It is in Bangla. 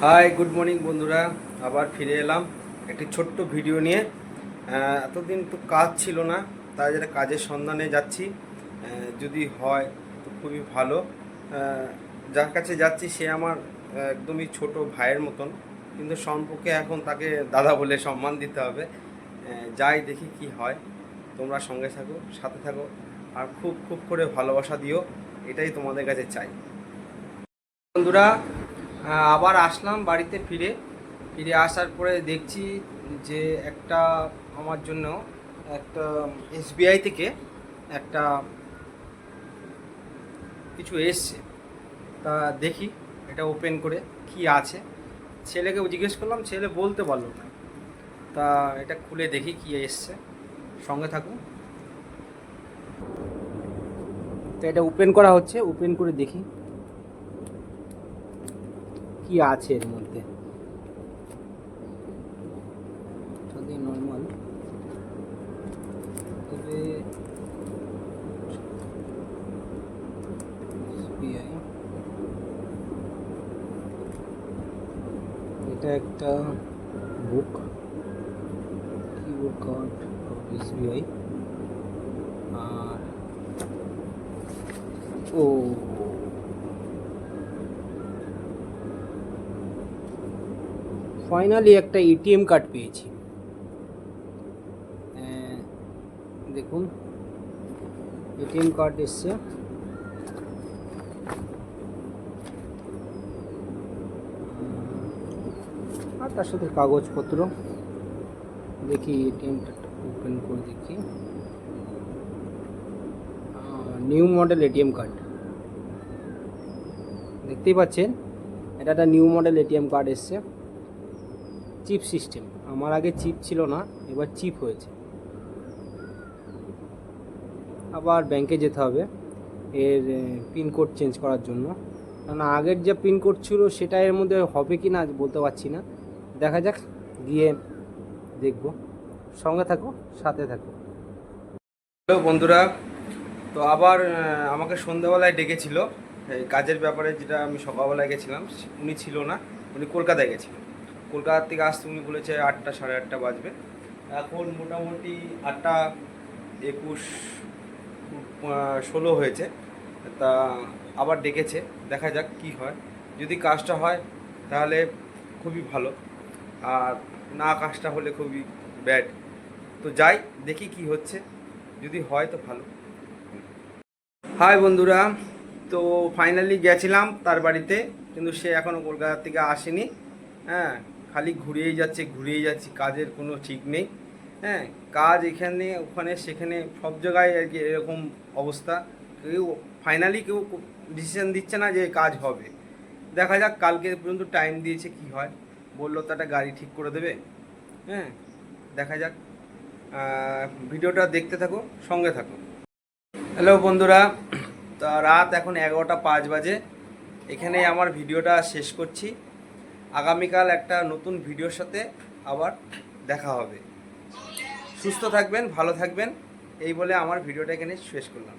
হাই, গুড মর্নিং বন্ধুরা। আবার ফিরে এলাম একটি ছোট্ট ভিডিও নিয়ে। এতদিন তো কাজ ছিল না, তাই যেটা কাজের সন্ধানে যাচ্ছি। যদি হয় তো খুবই ভালো। যার কাছে যাচ্ছি সে আমার একদমই ছোট ভাইয়ের মতন, কিন্তু সম্পর্কে এখন তাকে দাদা বলে সম্মান দিতে হবে। যাই দেখি কি হয়। তোমরা সঙ্গে থাকো, সাথে থাকো, আর খুব খুব করে ভালোবাসা দিও, এটাই তোমাদের কাছে চাই বন্ধুরা। আবার আসলাম বাড়িতে ফিরে ফিরে আসার পরে দেখছি যে একটা আমার জন্য একটা এসবিআই থেকে একটা কিছু এসছে। তা দেখি এটা ওপেন করে কি আছে। ছেলেকে জিজ্ঞেস করলাম, ছেলে বলতে পারলো না। তা এটা খুলে দেখি কি এসছে, সঙ্গে থাকুন। তো এটা ওপেন করা হচ্ছে, ওপেন করে দেখি কি আছে এর মধ্যে। যদি নর্মাল, তবে এসবিআই এটা একটা বুক, কিবোর্ড কার্ড এসবিআই। আর ও ফাইনালি একটা এটিএম কার্ড পেয়েছি। দেখুন, এটিএম কার্ড এসছে। আর তার সাথে কাগজপত্র। দেখি এটিএমটা ওপেন করে দেখি। নিউ মডেল এটিএম কার্ড, দেখতেই পাচ্ছেন। এটা একটা নিউ মডেল এটিএম কার্ড এসছে। চিপ সিস্টেম, আমার আগে চিপ ছিল না, এবার চিপ হয়েছে। আবার ব্যাংকে যেতে হবে এর পিনকোড চেঞ্জ করার জন্য, কারণ আগের যে পিনকোড ছিল সেটা এর মধ্যে হবে কি না বলতে পারছি না। দেখা যাক, গিয়ে দেখব। সঙ্গে থাকো, সাথে থাকো। হ্যালো বন্ধুরা, তো আবার আমাকে সন্ধ্যাবেলায় ডেকেছিল এই কাজের ব্যাপারে, যেটা আমি সকালবেলায় গেছিলাম। উনি ছিল না, উনি কলকাতায় গেছিলেন। কলকাতা থেকে আসতে উনি বলেছে 8টা সাড়ে 8টা বাজবে। এখন মোটামুটি 8টা 21 16 হয়েছে। তা আবার ডেকেছে, দেখা যাক কি হয়। যদি কাজটা হয় তাহলে খুবই ভালো, আর না কাজটা হলে খুবই ব্যাড। তো যাই দেখি কি হচ্ছে, যদি হয় তো ভালো। হাই বন্ধুরা, তো ফাইনালি গেছিলাম তার বাড়িতে, কিন্তু সে এখনও কলকাতা থেকে আসেনি। হ্যাঁ, খালি ঘুরিয়েই যাচ্ছি, কাজের কোনো ঠিক নেই। হ্যাঁ, কাজ এখানে ওখানে সেখানে সব জায়গায় আর কি এরকম অবস্থা। কেউ ডিসিশন দিচ্ছে না যে কাজ হবে। দেখা যাক, কালকে পর্যন্ত টাইম দিয়েছে, কি হয়। বললো তো একটা গাড়ি ঠিক করে দেবে। হ্যাঁ, দেখা যাক। ভিডিওটা দেখতে থাকো, সঙ্গে থাকো। হ্যালো বন্ধুরা, তা রাত এখন 11টা 5 বাজে। এখানেই আমার ভিডিওটা শেষ করছি। আগামীকাল একটা নতুন ভিডিওর সাথে আবার দেখা হবে। সুস্থ থাকবেন, ভালো থাকবেন, এই বলে আমার ভিডিওটা এখানে শেষ করলাম।